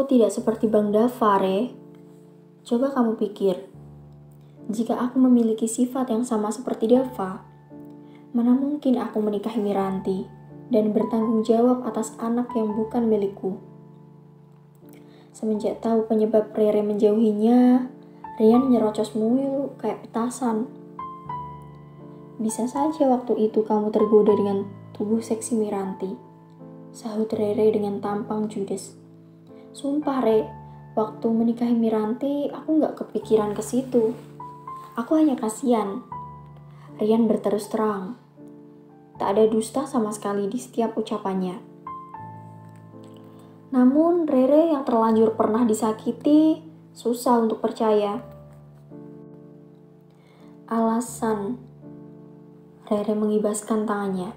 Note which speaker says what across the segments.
Speaker 1: Aku tidak seperti Bang Dava, Re. Coba kamu pikir, jika aku memiliki sifat yang sama seperti Dava, mana mungkin aku menikahi Miranti dan bertanggung jawab atas anak yang bukan milikku. Semenjak tahu penyebab Rere menjauhinya, Rian nyerocos mulu kayak petasan. Bisa saja waktu itu kamu tergoda dengan tubuh seksi Miranti, sahut Rere dengan tampang judes. Sumpah, Re, waktu menikahi Miranti, aku gak kepikiran ke situ. Aku hanya kasihan. Rian berterus terang. Tak ada dusta sama sekali di setiap ucapannya. Namun, Rere yang terlanjur pernah disakiti, susah untuk percaya. Alasan. Rere mengibaskan tangannya.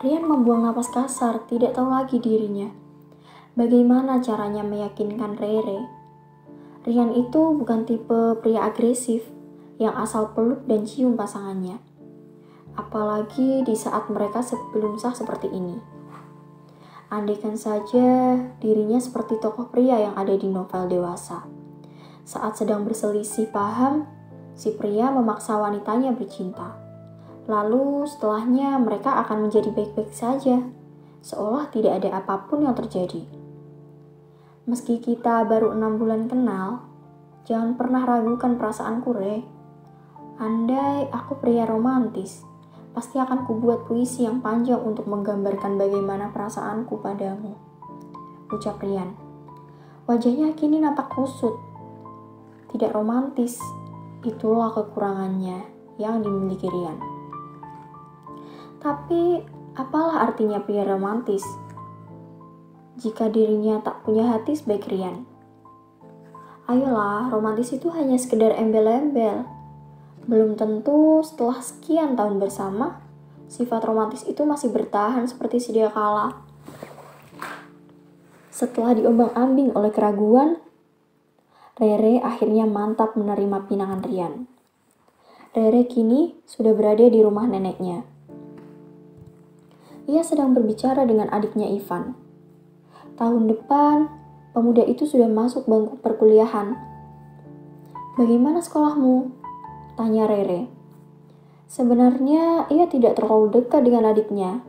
Speaker 1: Rian membuang napas kasar, tidak tahu lagi dirinya. Bagaimana caranya meyakinkan Rere? Rian itu bukan tipe pria agresif yang asal peluk dan cium pasangannya. Apalagi di saat mereka belum sah seperti ini. Andaikan saja dirinya seperti tokoh pria yang ada di novel dewasa. Saat sedang berselisih paham, si pria memaksa wanitanya bercinta. Lalu setelahnya mereka akan menjadi baik-baik saja, seolah tidak ada apapun yang terjadi. Meski kita baru 6 bulan kenal, jangan pernah ragukan perasaanku, Re. Andai aku pria romantis, pasti akan kubuat puisi yang panjang untuk menggambarkan bagaimana perasaanku padamu, ucap Rian. Wajahnya kini nampak kusut. Tidak romantis, itulah kekurangannya yang dimiliki Rian. Tapi, apalah artinya pria romantis jika dirinya tak punya hati sebaik Rian? Ayolah, romantis itu hanya sekedar embel-embel. Belum tentu setelah sekian tahun bersama, sifat romantis itu masih bertahan seperti sedia kala. Setelah diombang-ambing oleh keraguan, Rere akhirnya mantap menerima pinangan Rian. Rere kini sudah berada di rumah neneknya. Ia sedang berbicara dengan adiknya Ivan. Tahun depan, pemuda itu sudah masuk bangku perkuliahan. Bagaimana sekolahmu? Tanya Rere. Sebenarnya ia tidak terlalu dekat dengan adiknya.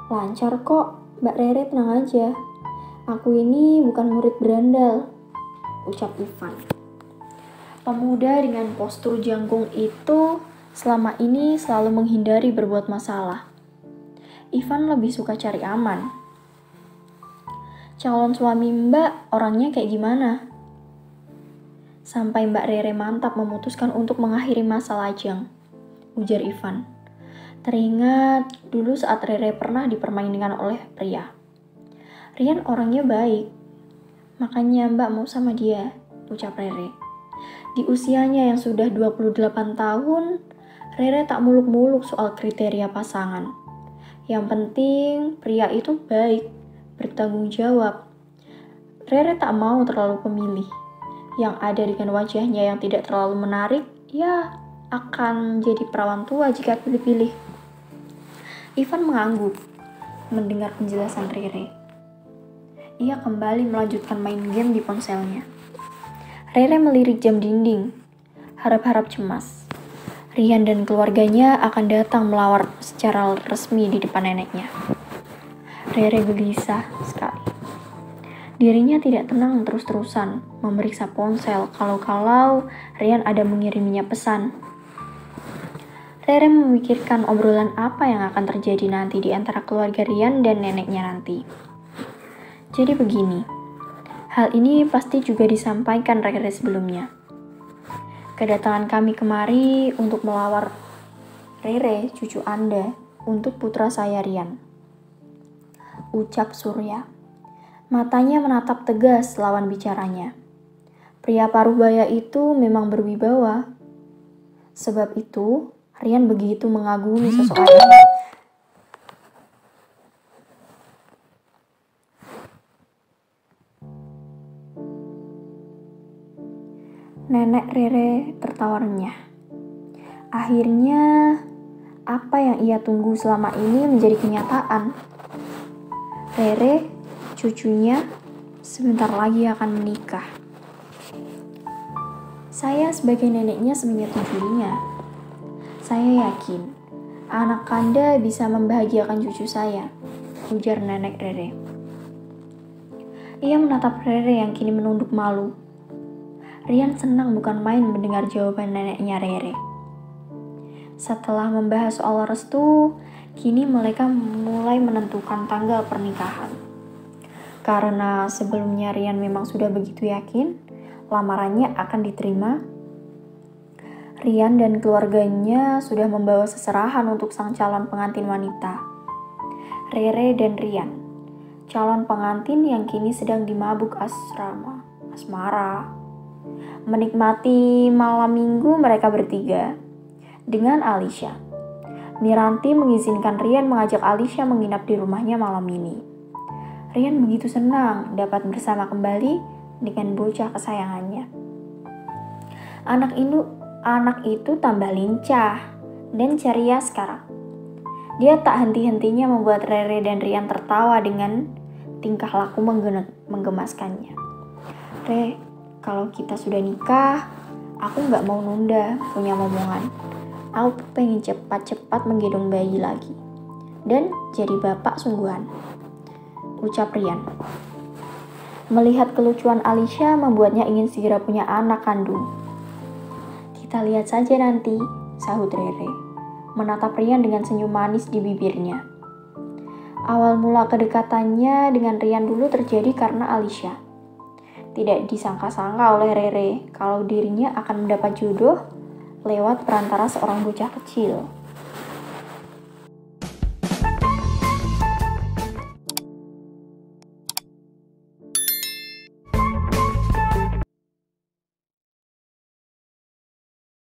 Speaker 1: Lancar kok, Mbak Rere, tenang aja. Aku ini bukan murid berandal, ucap Ivan. Pemuda dengan postur jangkung itu selama ini selalu menghindari berbuat masalah. Ivan lebih suka cari aman. Calon suami Mbak orangnya kayak gimana? Sampai Mbak Rere mantap memutuskan untuk mengakhiri masa lajang, ujar Ivan. Teringat dulu saat Rere pernah dipermainkan oleh pria. Rian orangnya baik, makanya Mbak mau sama dia, ucap Rere. Di usianya yang sudah 28 tahun, Rere tak muluk-muluk soal kriteria pasangan. Yang penting pria itu baik, bertanggung jawab. Rere tak mau terlalu pemilih. Yang ada dengan wajahnya yang tidak terlalu menarik, ya akan jadi perawan tua jika pilih-pilih. Ivan mengangguk mendengar penjelasan Rere. Ia kembali melanjutkan main game di ponselnya. Rere melirik jam dinding, harap-harap cemas. Rian dan keluarganya akan datang melawat secara resmi di depan neneknya. Rere gelisah sekali. Dirinya tidak tenang terus-terusan memeriksa ponsel kalau-kalau Rian ada mengiriminya pesan. Rere memikirkan obrolan apa yang akan terjadi nanti di antara keluarga Rian dan neneknya nanti. Jadi begini, hal ini pasti juga disampaikan Rere sebelumnya. Kedatangan kami kemari untuk melawar Rere, cucu Anda, untuk putra saya Rian, ucap Surya. Matanya menatap tegas lawan bicaranya. Pria paruh-baya itu memang berwibawa. Sebab itu, Rian begitu mengagumi sosok ayahnya. Nenek Rere tertawa renyah. Akhirnya, apa yang ia tunggu selama ini menjadi kenyataan. Rere, cucunya, sebentar lagi akan menikah. Saya sebagai neneknya menyetujuinya. Saya yakin anak Kanda bisa membahagiakan cucu saya, ujar nenek Rere. Ia menatap Rere yang kini menunduk malu. Rian senang bukan main mendengar jawaban neneknya Rere. Setelah membahas soal restu, kini mereka mulai menentukan tanggal pernikahan. Karena sebelumnya Rian memang sudah begitu yakin lamarannya akan diterima, Rian dan keluarganya sudah membawa seserahan untuk sang calon pengantin wanita. Rere dan Rian, calon pengantin yang kini sedang dimabuk asmara. Menikmati malam minggu mereka bertiga dengan Alisha. Miranti mengizinkan Rian mengajak Alisha menginap di rumahnya malam ini. Rian begitu senang dapat bersama kembali dengan bocah kesayangannya. Anak itu tambah lincah dan ceria sekarang. Dia tak henti-hentinya membuat Rere dan Rian tertawa dengan tingkah laku menggemaskannya. Re, kalau kita sudah nikah, aku gak mau nunda punya momongan. Aku pengen cepat-cepat menggendong bayi lagi dan jadi bapak sungguhan, ucap Rian. Melihat kelucuan Alisha membuatnya ingin segera punya anak kandung. Kita lihat saja nanti, sahut Rere, menatap Rian dengan senyum manis di bibirnya. Awal mula kedekatannya dengan Rian dulu terjadi karena Alisha. Tidak disangka-sangka oleh Rere kalau dirinya akan mendapat jodoh lewat perantara seorang bocah kecil.